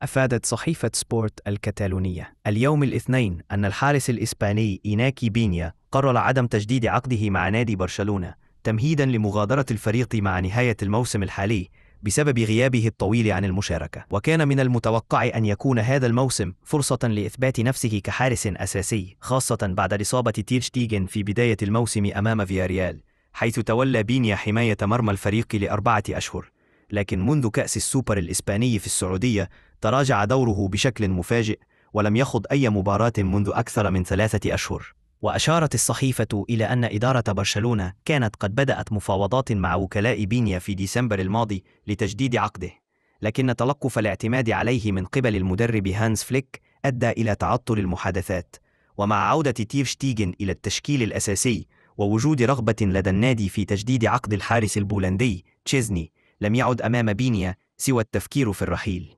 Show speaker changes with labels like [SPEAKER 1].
[SPEAKER 1] أفادت صحيفة سبورت الكتالونية اليوم الاثنين أن الحارس الإسباني إيناكي بينيا قرر عدم تجديد عقده مع نادي برشلونة تمهيدا لمغادرة الفريق مع نهاية الموسم الحالي بسبب غيابه الطويل عن المشاركة. وكان من المتوقع أن يكون هذا الموسم فرصة لإثبات نفسه كحارس أساسي، خاصة بعد إصابة تير شتيغن في بداية الموسم أمام فياريال، حيث تولى بينيا حماية مرمى الفريق ل4 أشهر. لكن منذ كأس السوبر الإسباني في السعودية تراجع دوره بشكل مفاجئ، ولم يخض أي مباراة منذ أكثر من 3 أشهر. وأشارت الصحيفة إلى أن إدارة برشلونة كانت قد بدأت مفاوضات مع وكلاء بينيا في ديسمبر الماضي لتجديد عقده، لكن توقف الاعتماد عليه من قبل المدرب هانز فليك أدى إلى تعطل المحادثات. ومع عودة تير شتيغن إلى التشكيل الأساسي ووجود رغبة لدى النادي في تجديد عقد الحارس البولندي تشيزني، لم يعد أمام بينيا سوى التفكير في الرحيل.